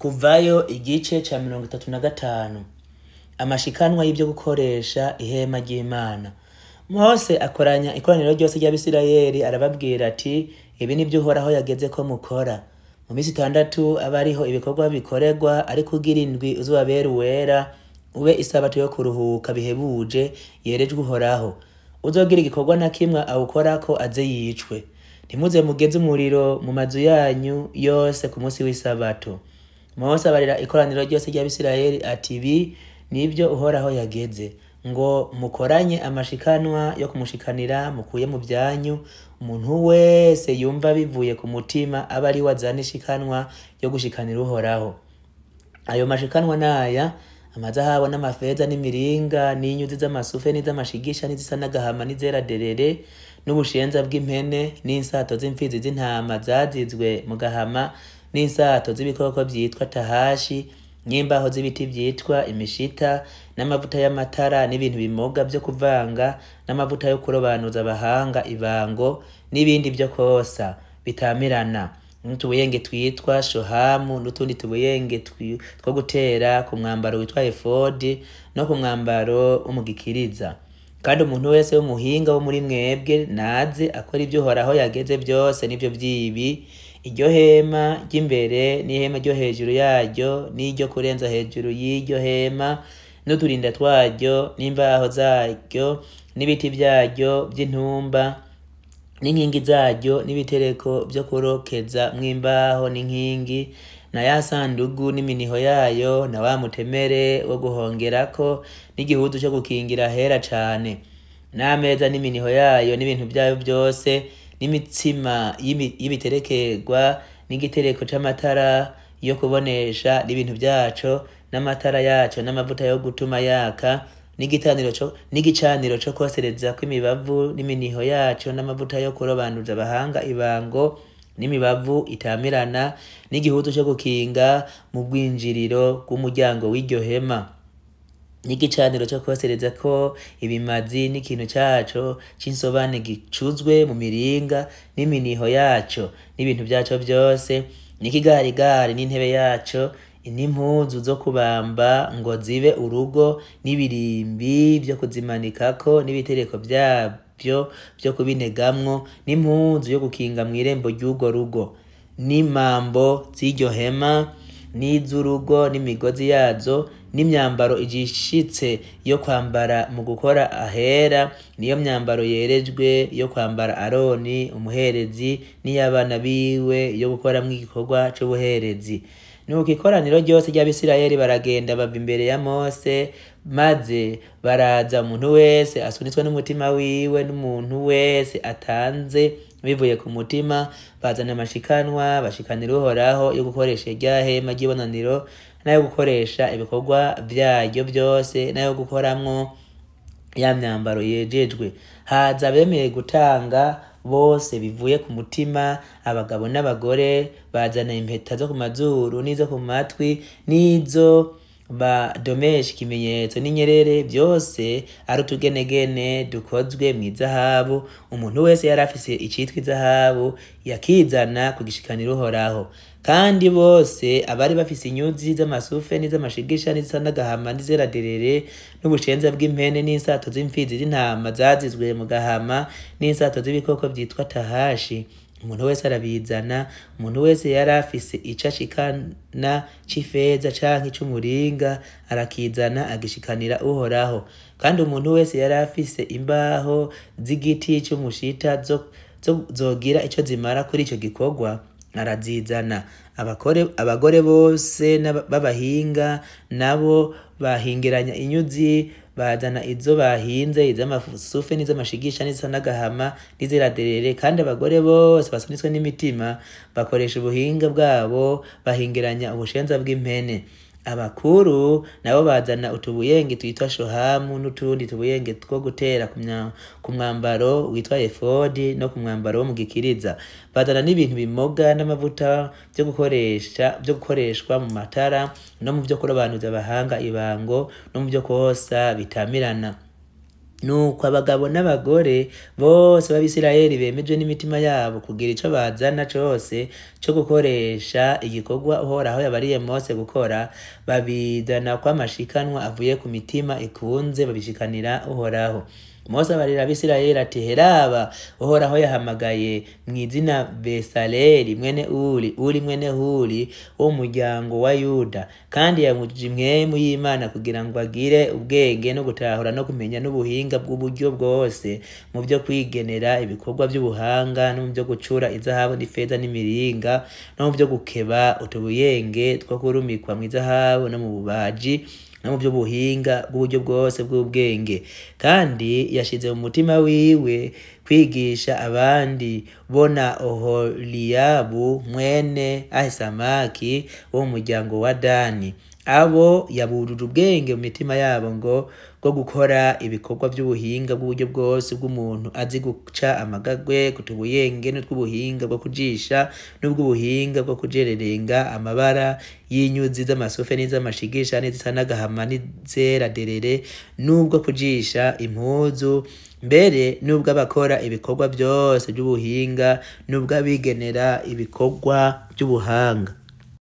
Kuvayo igice ca 35. Amashikanwa y'ivyo gukoresha ihema ry'Imana. Mose akoranya ikoraniro ryose ry'Abisirayeli arababwira ati, ibi nivyo Uhoraho yageze ko mukora. Mu misi 6 aba ariho ibikorwa bikorerwa, ariko ugira indwi uzobabera uwera, ube isabato yo kuruhuka bihebuje yerejwe Uhoraho. Uzogira igikorwa na kimwe awukorako aze yicwe. Ntimuze mugeze umuriro mu mazu yanyu yose ku munsi w'isabato. Mose abarira ikoraniro ryose ry'Abisirayeli ati, ibi nivyo Uhoraho yageze, ngo mukoranye amashikanwa yo kumushikanira mukuye mu byanyu, umuntu wese yumva bivuye ku mutima aba ari wazana ishikanwa yo gushikanira Uhoraho. Ayo mashikanwa naya: amazahabu n'amafeza n'imiringa n'inyuzi z'amasufe n'iz'amashigisha n'izisa n'agahama n'izera derere n'ubushenza bw'impene n'insato z'imfizi z'intama zazizwe mu gahama n'insato z'ibikoko vyitwa tahashi n'imbaho z'ibiti vyitwa imishita n'amavuta y'amatara n'ibintu bimoga vyo kuvanga n'amavuta yo kurobanuza abahanga ibango n'ibindi vyo kosa bitamirana n'utubuyenge twitwa shohamu n'utundi tubuyenge two gutera ku mwambaro witwa efodi no ku mwambaro w'umugikiriza. Kandi umuntu wese w'umuhinga wo muri mwebwe naze akora ivyo Uhoraho yageze vyose n'ivyo vyibi: iryo hema ry'imbere n'ihema ryo hejuru yaryo n'iryo kurenza hejuru y'iryo hema n'uturinda twaryo n'imbaho zaryo n'ibiti vyaryo vy'intumba n'inkingi zaryo n'ibitereko vyo kurokeza mw'imbaho n'inkingi na ya sandugu n'iminiho yayo na wa mutemere wo guhongerako n'igihuzu cyo gukingira hera cane n'ameza n'iminiho yayo n'ibintu vyayo vyose n'imitsima y'ibiterekerwa n'igitereko c'amatara yo kubonesha n'ibintu vyaco n'amatara yaco n'amavuta yo gutuma yaka n'igicaniro co kosereza kw'imibavu n'iminiho yaco n'amavuta yo kurobanuza abahanga ibango n'imibavu itamirana n'igihuzu cyo gukinga mu bwinjiriro bw'umuryango w'iryo hema n'igicaniro cyo kosereza ko ibimazi n'ikintu caco c'insobane gicuzwe mu miringa n'iminiho yaco n'ibintu vyaco vyose n'ikigarigari n'intebe yaco n'impuzu zo kubamba ngo zibe urugo n'ibirimbi vyo kuzimanikako n'ibitereko vyavyo vyo kubinegamwo n'impuzu yo gukinga mw'irembo ry'urwo rugo n'imambo z'iryo hema n'iz'urugo n'imigozi yazo n'imyambaro ijishitse yo kwambara mu gukora ahera niyo myambaro yerejwe yo kwambara Aroni umuherezi n'iy'abana biwe yo gukoramwo igikorwa c'ubuherezi. Nuko ikoraniro ryose ry'Abisirayeli baragenda bava imbere ya Mose, maze baraza umuntu wese asunitswe n'umutima wiwe n'umuntu wese atanze bivuye ku mutima, bazana amashikanwa bashikanira Uhoraho yo gukoresha irya hema ry'ibonaniro nayo gukoresha ibikorwa vyaryo vyose nayo gukoramwo ya myambaro yejejwe. Haza abemeye gutanga bose bivuye ku mutima, abagabo n'abagore bazana impeta zo ku mazuru n'izo ku matwi n'izo badomesha ikimenyetso n'inyerere, vyose ari utugenegene dukozwe mw'izahabu. Umuntu wese yari afise icitwa izahabu yakizana kugishikanira Uhoraho. Kandi bose abari bafise inyuzi z'amasufe n'iz'amashigisha n'izisa n'agahama n'izera derere n'ubushenza bw'impene n'insato z'imfizi z'intama zazizwe mu gahama n'insato z'ibikoko vyitwa tahashi, umuntu wese arabizana. Umuntu wese yari afise ico ashikana c'ifeza canke c'umuringa arakizana agishikanira Uhoraho. Kandi umuntu wese yari afise imbaho z'igiti c'umushita zogira ico zimara kuri ico gikorwa arazizana. Abagore bose b'abahinga nabo bahingiranya inyuzi, bazana izo bahinze, iz'amasufe n'iz'amashigisha n'izisa n'agahama n'izera derere. Kandi abagore bose basunitswe n'imitima bakoresha ubuhinga bwabo bahingiranya ubushenza bw'impene. Abakuru nabo bazana utubuyenge twitwa shohamu n'utundi tubuyenge two gutera ku mwambaro witwa efodi no ku mwambaro wo mu gikiriza. Bazana n'ibintu bimoga n'amavuta vyo gukoreshwa mu matara no mu vyo kurobanuza abahanga ibango no mu vyo kosa bitamirana. nuko abagabo n'abagore bose b'Abisirayeli bemeje n'imitima yabo kugira ico bazana cose co gukoresha igikorwa Uhoraho yabariye Mose gukora, babizana kw'amashikanwa avuye ku mitima ikunze babishikanira Uhoraho. Mose abarira Abisirayeli ati heraba Uhoraho yahamagaye mw'izina Besaleli mwene Uri mwene Huri wo mu muryango wa Yuda, kandi yamujije impwemu y'Imana kugira ngo agire ubwenge no gutahura no kumenya n'ubuhinga bw'uburyo bwose mu byo kwigenera ibikorwa by'ubuhanga no mu byo gucura izahabu n'ifeza n'imiringa no mu byo gukeba utubuyenge two kurumikwa mu izahabu no mu bubaji no mu byo buhinga bw'uburyo bwose bw'ubwenge. Kandi yashize mu mutima wiwe kwigisha abandi bona Oholiyabu mwene Ahisamaki wo mu muryango wa Dani. Abo yaburura ubwenge mu mitima yabo ngo bwo gukora ibikorwa by'ubuhinga bw'uburyo bwose bw'umuntu azi guca amagagwe, kutubuyenge n'utw'ubuhinga bwo kujisha n'ubw'ubuhinga bwo kujererenga amabara y'inyuzi z'amasufe n'iz'amashigisha n'izisa n'agahama n'izera derere n'ubwo kujisha impuzu, mbere n'ubwo abakora ibikorwa byose by'ubuhinga n'ubwo abigenera ibikorwa by'ubuhanga.